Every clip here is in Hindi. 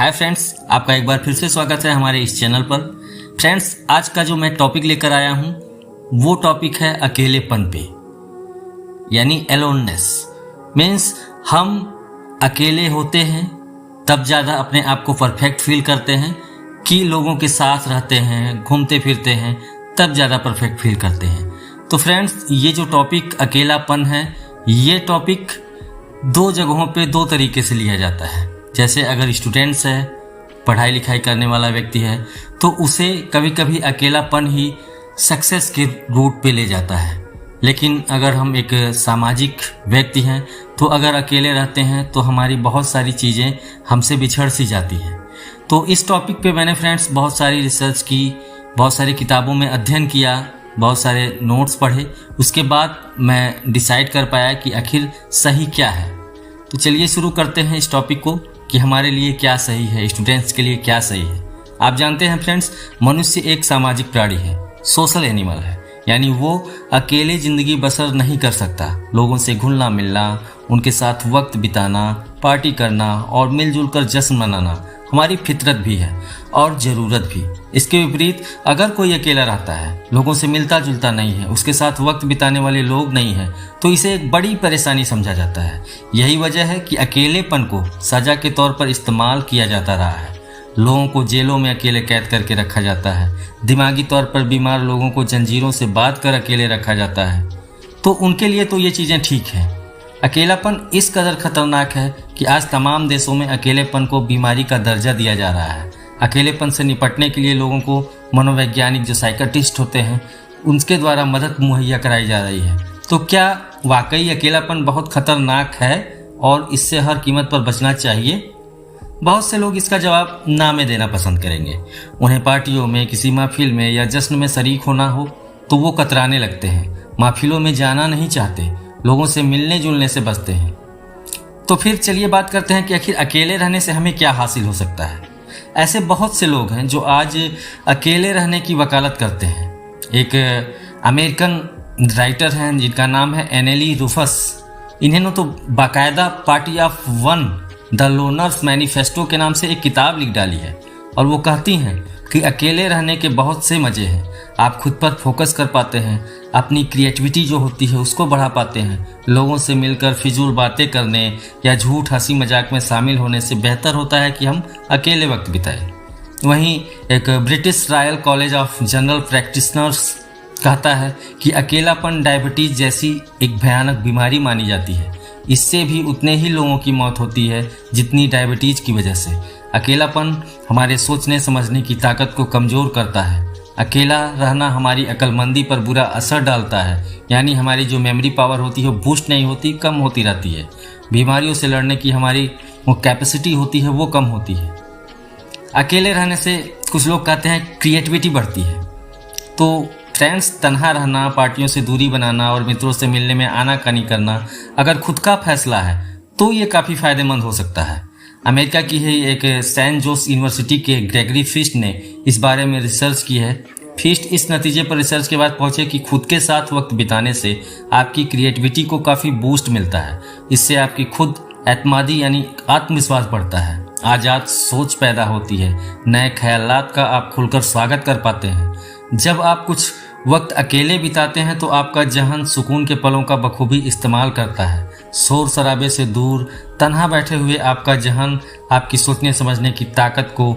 हाय फ्रेंड्स, आपका एक बार फिर से स्वागत है हमारे इस चैनल पर। फ्रेंड्स, आज का जो मैं टॉपिक लेकर आया हूँ वो टॉपिक है अकेलेपन पे, यानी एलोननेस। मीन्स हम अकेले होते हैं तब ज़्यादा अपने आप को परफेक्ट फील करते हैं कि लोगों के साथ रहते हैं, घूमते फिरते हैं तब ज़्यादा परफेक्ट फील करते हैं। तो फ्रेंड्स, ये जो टॉपिक अकेलापन है, ये टॉपिक दो जगहों पे दो तरीके से लिया जाता है। जैसे अगर स्टूडेंट्स है, पढ़ाई लिखाई करने वाला व्यक्ति है, तो उसे कभी कभी अकेलापन ही सक्सेस के रूट पे ले जाता है। लेकिन अगर हम एक सामाजिक व्यक्ति हैं तो अगर अकेले रहते हैं तो हमारी बहुत सारी चीज़ें हमसे बिछड़ सी जाती हैं। तो इस टॉपिक पे मैंने फ्रेंड्स बहुत सारी रिसर्च की, बहुत सारी किताबों में अध्ययन किया, बहुत सारे नोट्स पढ़े। उसके बाद मैं डिसाइड कर पाया कि आखिर सही क्या है। तो चलिए शुरू करते हैं इस टॉपिक को कि हमारे लिए क्या सही है, स्टूडेंट्स के लिए क्या सही है। आप जानते हैं फ्रेंड्स, मनुष्य एक सामाजिक प्राणी है, सोशल एनिमल है, यानी वो अकेले ज़िंदगी बसर नहीं कर सकता। लोगों से घुलना मिलना, उनके साथ वक्त बिताना, पार्टी करना और मिलजुल कर जश्न मनाना हमारी फितरत भी है और ज़रूरत भी। इसके विपरीत अगर कोई अकेला रहता है, लोगों से मिलता जुलता नहीं है, उसके साथ वक्त बिताने वाले लोग नहीं हैं, तो इसे एक बड़ी परेशानी समझा जाता है। यही वजह है कि अकेलेपन को सज़ा के तौर पर इस्तेमाल किया जाता रहा है। लोगों को जेलों में अकेले कैद करके रखा जाता है। दिमागी तौर पर बीमार लोगों को जंजीरों से बांध कर अकेले रखा जाता है। तो उनके लिए तो ये चीज़ें ठीक हैं। अकेलापन इस कदर खतरनाक है कि आज तमाम देशों में अकेलेपन को बीमारी का दर्जा दिया जा रहा है। अकेलेपन से निपटने के लिए लोगों को मनोवैज्ञानिक जो साइकियाट्रिस्ट होते हैं उनके द्वारा मदद मुहैया कराई जा रही है। तो क्या वाकई अकेलापन बहुत खतरनाक है और इससे हर कीमत पर बचना चाहिए? बहुत से लोग इसका जवाब ना में देना पसंद करेंगे। उन्हें पार्टियों में, किसी महफिल में या जश्न में शरीक होना हो तो वो कतराने लगते हैं, महफिलों में जाना नहीं चाहते, लोगों से मिलने जुलने से बचते हैं। तो फिर चलिए बात करते हैं कि आखिर अकेले रहने से हमें क्या हासिल हो सकता है। ऐसे बहुत से लोग हैं जो आज अकेले रहने की वकालत करते हैं। एक अमेरिकन राइटर हैं जिनका नाम है एनेली रूफस। इन्होंने तो बाकायदा party of one the loners manifesto के नाम से एक किताब लिख डाली है और वो कहती हैं कि अकेले रहने के बहुत से मज़े हैं। आप खुद पर फोकस कर पाते हैं, अपनी क्रिएटिविटी जो होती है उसको बढ़ा पाते हैं। लोगों से मिलकर फिजूल बातें करने या झूठ हंसी मजाक में शामिल होने से बेहतर होता है कि हम अकेले वक्त बिताएं। वहीं एक British royal college of general practitioners कहता है कि अकेलापन डायबिटीज़ जैसी एक भयानक बीमारी मानी जाती है। इससे भी उतने ही लोगों की मौत होती है जितनी डायबिटीज़ की वजह से। अकेलापन हमारे सोचने समझने की ताकत को कमज़ोर करता है। अकेला रहना हमारी अक्लमंदी पर बुरा असर डालता है, यानी हमारी जो मेमोरी पावर होती है वो बूस्ट नहीं होती, कम होती रहती है। बीमारियों से लड़ने की हमारी वो कैपेसिटी होती है वो कम होती है। अकेले रहने से कुछ लोग कहते हैं क्रिएटिविटी बढ़ती है। तो फ्रेंड्स, तन्हा रहना, पार्टियों से दूरी बनाना और मित्रों से मिलने में आनाकानी करना अगर खुद का फैसला है तो ये काफ़ी फ़ायदेमंद हो सकता है। अमेरिका की ही एक सेंट जोस यूनिवर्सिटी के ग्रेगरी फिस्ट ने इस बारे में रिसर्च की है। फिस्ट इस नतीजे पर रिसर्च के बाद पहुंचे कि खुद के साथ वक्त बिताने से आपकी क्रिएटिविटी को काफ़ी बूस्ट मिलता है। इससे आपकी खुद एतमादी यानी आत्मविश्वास बढ़ता है, आज़ाद सोच पैदा होती है, नए ख्यालात का आप खुलकर स्वागत कर पाते हैं। जब आप कुछ वक्त अकेले बिताते हैं तो आपका जहन सुकून के पलों का बखूबी इस्तेमाल करता है। शोर शराबे से दूर तन्हा बैठे हुए आपका जहन आपकी सोचने समझने की ताकत को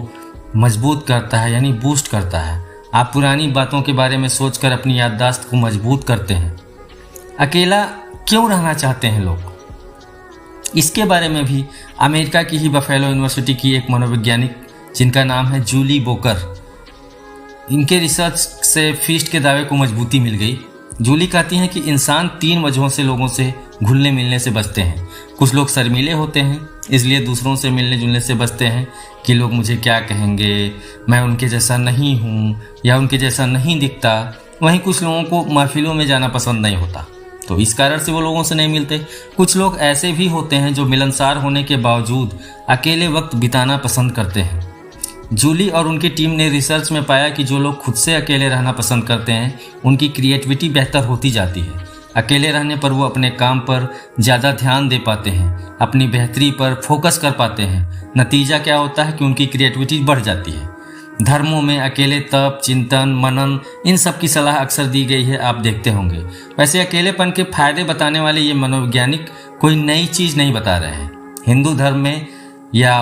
मजबूत करता है, यानी बूस्ट करता है। आप पुरानी बातों के बारे में सोचकर अपनी याददाश्त को मजबूत करते हैं। अकेला क्यों रहना चाहते हैं लोग, इसके बारे में भी अमेरिका की ही बफेलो यूनिवर्सिटी की एक मनोवैज्ञानिक जिनका नाम है जूली बोकर, इनके रिसर्च से फिस्ट के दावे को मजबूती मिल गई। जूली कहती हैं कि इंसान 3 वजहों से लोगों से घुलने मिलने से बचते हैं। कुछ लोग शर्मीले होते हैं, इसलिए दूसरों से मिलने जुलने से बचते हैं कि लोग मुझे क्या कहेंगे, मैं उनके जैसा नहीं हूँ या उनके जैसा नहीं दिखता। वहीं कुछ लोगों को महफिलों में जाना पसंद नहीं होता, तो इस कारण से वो लोगों से नहीं मिलते। कुछ लोग ऐसे भी होते हैं जो मिलनसार होने के बावजूद अकेले वक्त बिताना पसंद करते हैं। जूली और उनकी टीम ने रिसर्च में पाया कि जो लोग खुद से अकेले रहना पसंद करते हैं उनकी क्रिएटिविटी बेहतर होती जाती है। अकेले रहने पर वो अपने काम पर ज़्यादा ध्यान दे पाते हैं, अपनी बेहतरी पर फोकस कर पाते हैं। नतीजा क्या होता है कि उनकी क्रिएटिविटी बढ़ जाती है। धर्मों में अकेले तप, चिंतन, मनन, इन सब की सलाह अक्सर दी गई है, आप देखते होंगे। वैसे अकेलेपन के फायदे बताने वाले ये मनोवैज्ञानिक कोई नई चीज़ नहीं बता रहे हैं। हिंदू धर्म में या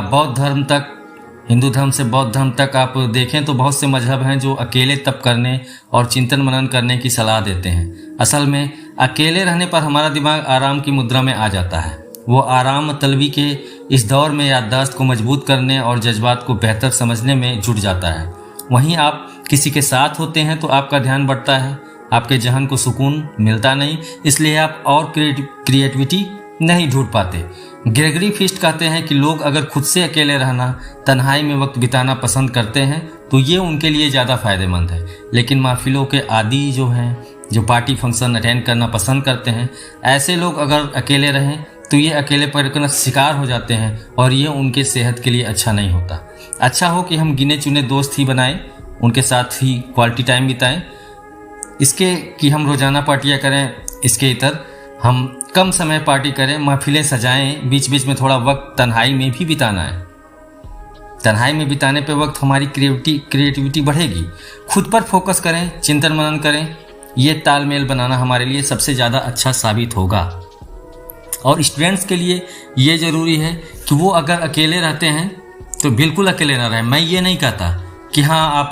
हिंदू धर्म से बौद्ध धर्म तक आप देखें तो बहुत से मजहब हैं जो अकेले तप करने और चिंतन मनन करने की सलाह देते हैं। असल में अकेले रहने पर हमारा दिमाग आराम की मुद्रा में आ जाता है। वो आराम मतलबी के इस दौर में याददाश्त को मजबूत करने और जज्बात को बेहतर समझने में जुट जाता है। वहीं आप किसी के साथ होते हैं तो आपका ध्यान बढ़ता है, आपके जहन को सुकून मिलता नहीं, इसलिए आप और क्रिएटिविटी नहीं ढूंढ पाते। ग्रेगरी फिस्ट कहते हैं कि लोग अगर खुद से अकेले रहना, तन्हाई में वक्त बिताना पसंद करते हैं तो ये उनके लिए ज़्यादा फायदेमंद है। लेकिन महफिलों के आदी जो हैं, जो पार्टी फंक्शन अटेंड करना पसंद करते हैं, ऐसे लोग अगर अकेले रहें तो ये अकेलेपन का शिकार हो जाते हैं और ये उनके सेहत के लिए अच्छा नहीं होता। अच्छा हो कि हम गिने चुने दोस्त ही बनाएं, उनके साथ ही क्वालिटी टाइम बिताएं। इसके कि हम रोज़ाना पार्टियां करें, इसके इतर हम कम समय पार्टी करें, महफिलें सजाएं, बीच बीच में थोड़ा वक्त तन्हाई में भी बिताना है। तन्हाई में बिताने पे वक्त हमारी क्रिएटिविटी बढ़ेगी। खुद पर फोकस करें, चिंतन मनन करें, ये तालमेल बनाना हमारे लिए सबसे ज़्यादा अच्छा साबित होगा। और स्टूडेंट्स के लिए ये ज़रूरी है कि वो अगर अकेले रहते हैं तो बिल्कुल अकेले ना रहें। मैं ये नहीं कहता कि हाँ आप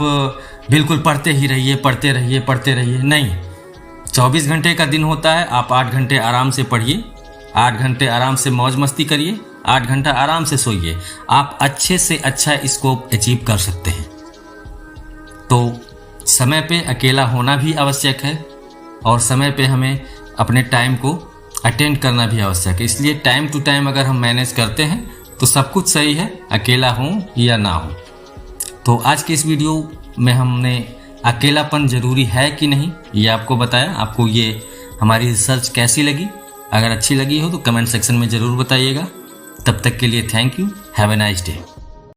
बिल्कुल पढ़ते रहिए, नहीं। 24 घंटे का दिन होता है, आप 8 घंटे आराम से पढ़िए, 8 घंटे आराम से मौज मस्ती करिए, 8 घंटा आराम से सोइए। आप अच्छे से अच्छा स्कोप अचीव कर सकते हैं। तो समय पे अकेला होना भी आवश्यक है और समय पे हमें अपने टाइम को अटेंड करना भी आवश्यक है। इसलिए टाइम टू टाइम अगर हम मैनेज करते हैं तो सब कुछ सही है, अकेला हो या ना हो। तो आज के इस वीडियो में हमने अकेलापन ज़रूरी है कि नहीं ये आपको बताया। आपको ये हमारी रिसर्च कैसी लगी? अगर अच्छी लगी हो तो कमेंट सेक्शन में ज़रूर बताइएगा। तब तक के लिए thank you, have a nice day.